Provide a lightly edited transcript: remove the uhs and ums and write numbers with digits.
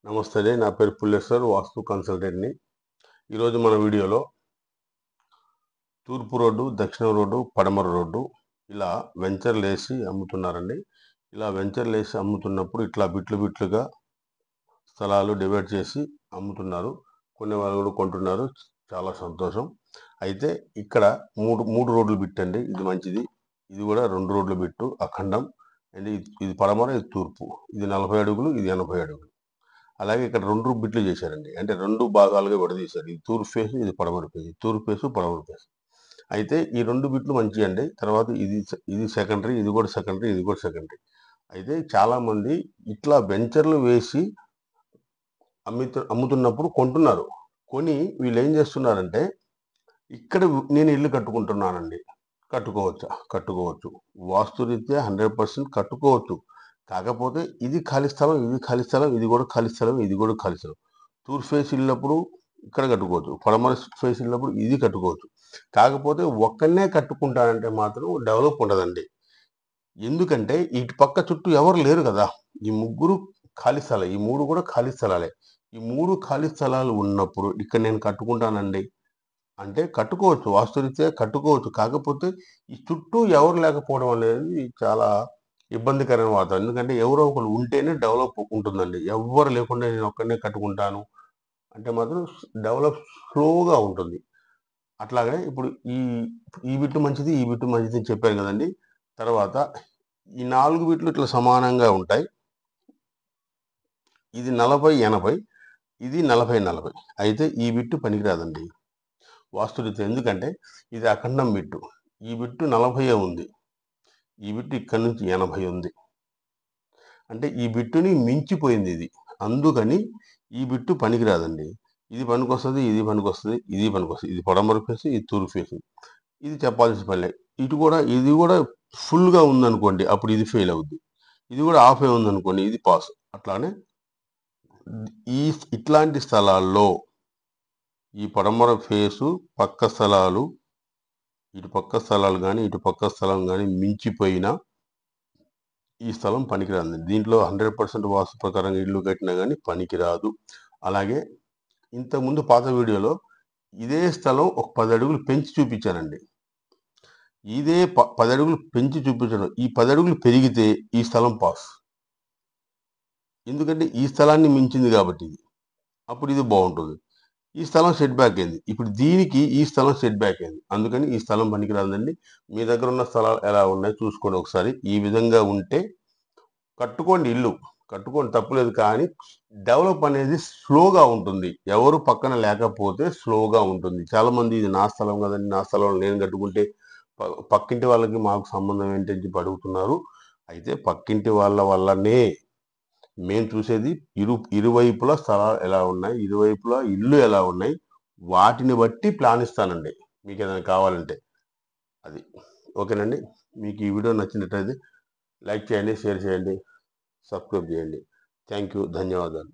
నమస్తే అండి. నా పేరు పుల్లేశ్వర్, వాస్తు కన్సల్టెంట్‌ని. ఈరోజు మన వీడియోలో తూర్పు రోడ్డు, దక్షిణ రోడ్డు, పడమర రోడ్డు ఇలా వెంచర్‌లేసి అమ్ముతున్నారండి. ఇలా వెంచర్‌లేసి అమ్ముతున్నప్పుడు ఇట్లా బిట్లు బిట్లుగా స్థలాలు డివైడ్ చేసి అమ్ముతున్నారు. కొనేవాళ్ళు కూడా కొంటున్నారు. చాలా సంతోషం. అయితే ఇక్కడ 3 రోడ్లు బిట్టండి. ఇది మంచిది. ఇది కూడా 2 రోడ్ల బిట్టు అఖండం. అండ్ ఇది పడమర, ఇది తూర్పు. ఇది 40 అడుగులు, ఇది 80 అడుగులు. అలాగే ఇక్కడ 2 బిట్లు చేశారండి. అంటే 2 భాగాలుగా విడదీశారు. ఇది తూర్పు ఫేస్, ఇది పడమర ఫేస్. తూర్పు ఫేస్, పడమర ఫేస్. అయితే ఈ 2 బిట్లు మంచియండి. తర్వాత ఇది సెకండరీ, ఇది కూడా సెకండరీ, ఇది కూడా సెకండరీ. అయితే చాలామంది ఇట్లా వెంచర్లు వేసి అమ్ముతున్నప్పుడు కొంటున్నారు. కొని వీళ్ళేం చేస్తున్నారంటే, ఇక్కడ నేను ఇల్లు కట్టుకుంటున్నానండి. కట్టుకోవచ్చా? కట్టుకోవచ్చు. వాస్తురీత్యా 100% కట్టుకోవచ్చు. కాకపోతే ఇది ఖాళీ స్థలం, ఇది ఖాళీ స్థలం, ఇది కూడా ఖాళీ స్థలం, ఇది కూడా ఖాళీ స్థలం. తూర్పు ఫేస్ ఇల్లినప్పుడు ఇక్కడ కట్టుకోవచ్చు. పడమర ఫేస్ ఇల్లినప్పుడు ఇది కట్టుకోవచ్చు. కాకపోతే ఒక్కళ్ళనే కట్టుకుంటానంటే మాత్రం డెవలప్ ఉండదండి. ఎందుకంటే ఇటు పక్క చుట్టూ ఎవరు లేరు కదా! ఈ ముగ్గురు ఖాళీ స్థలాలే. ఈ 3 కూడా ఖాళీ స్థలాలే. ఈ 3 ఖాళీ స్థలాలు ఉన్నప్పుడు ఇక్కడ నేను కట్టుకుంటానండి అంటే కట్టుకోవచ్చు. వాస్తురీత్యా కట్టుకోవచ్చు. కాకపోతే ఈ చుట్టూ ఎవరు లేకపోవడం అనేది చాలా ఇబ్బందికరమైన వాతావరణం. ఎందుకంటే ఎవరో ఒకళ్ళు ఉంటేనే డెవలప్ ఉంటుందండి. ఎవ్వరు లేకుండా నేను ఒక్కడినే కట్టుకుంటాను అంటే మాత్రం డెవలప్ స్లోగా ఉంటుంది. అట్లాగనే ఇప్పుడు ఈ బిట్టు మంచిది, ఈ బిట్టు మంచిది అని చెప్పాను కదండీ! తర్వాత ఈ 4 బిట్లు ఇట్లా సమానంగా ఉంటాయి. ఇది 40, 80, ఇది 40, 40. అయితే ఈ బిట్టు పనికిరాదండి. వాస్తురీత్యా ఎందుకంటే ఇది అఖండం బిట్టు. ఈ బిట్టు 40 ఉంది. ఈ బిట్టు ఇక్కడి నుంచి 80 ఉంది. అంటే ఈ బిట్టుని మించిపోయింది ఇది. అందుకని ఈ బిట్టు పనికిరాదండి. ఇది పనికొస్తది, ఇది పనికొస్తది, ఇది పనికొస్తది. ఇది పడమర ఫేసు, ఇది తూర్పు ఫేసు. ఇది చెప్పాల్సిన పనిలే. ఇది కూడా ఫుల్‌గా ఉందనుకోండి, అప్పుడు ఇది ఫెయిల్ అవుద్ది. ఇది కూడా హాఫే ఉందనుకోండి, ఇది పాస్. అట్లానే ఈ ఇట్లాంటి స్థలాల్లో ఈ పడమర ఫేసు పక్క స్థలాలు, ఇటు పక్క స్థలాలు గాని, ఇటు పక్క స్థలం గాని మించిపోయినా ఈ స్థలం పనికిరాదండి. దీంట్లో 100% వాస్తు ప్రకారంగా ఇల్లు కట్టినా గాని పనికిరాదు. అలాగే ఇంతకుముందు పాత వీడియోలో ఇదే స్థలం ఒక 10 అడుగులు పెంచి చూపించానండి. ఇదే 10 అడుగులు పెంచి చూపించడం. ఈ 10 అడుగులు పెరిగితే ఈ స్థలం పాస్. ఎందుకంటే ఈ స్థలాన్ని మించింది కాబట్టి ఇది. అప్పుడు ఇది బావుంటుంది. ఈ స్థలం సెట్ బ్యాక్ అయింది. ఇప్పుడు దీనికి ఈ స్థలం సెట్ బ్యాక్ అయింది. అందుకని ఈ స్థలం పనికిరాదండి. మీ దగ్గర ఉన్న స్థలాలు ఎలా ఉన్నాయో చూసుకోండి ఒకసారి. ఈ విధంగా ఉంటే కట్టుకోండి ఇల్లు. కట్టుకోండి తప్పులేదు. కానీ డెవలప్ అనేది స్లోగా ఉంటుంది. ఎవరు పక్కన లేకపోతే స్లోగా ఉంటుంది. చాలామంది ఇది నా స్థలం కదండీ! నా స్థలంలో నేను కట్టుకుంటే పక్కింటి వాళ్ళకి మాకు సంబంధం ఏంటి అని చెప్పి అడుగుతున్నారు. అయితే పక్కింటి వాళ్ళ వల్లనే మేము చూసేది ఇరువైపులా స్థలాలు ఎలా ఉన్నాయి, ఇరువైపులా ఇల్లు ఎలా ఉన్నాయి, వాటిని బట్టి ప్లాన్ ఇస్తానండి. మీకేదైనా కావాలంటే. అది. ఓకేనండి. మీకు ఈ వీడియో నచ్చినట్టయితే లైక్ చేయండి, షేర్ చేయండి, సబ్స్క్రైబ్ చేయండి. Thank you. ధన్యవాదాలు.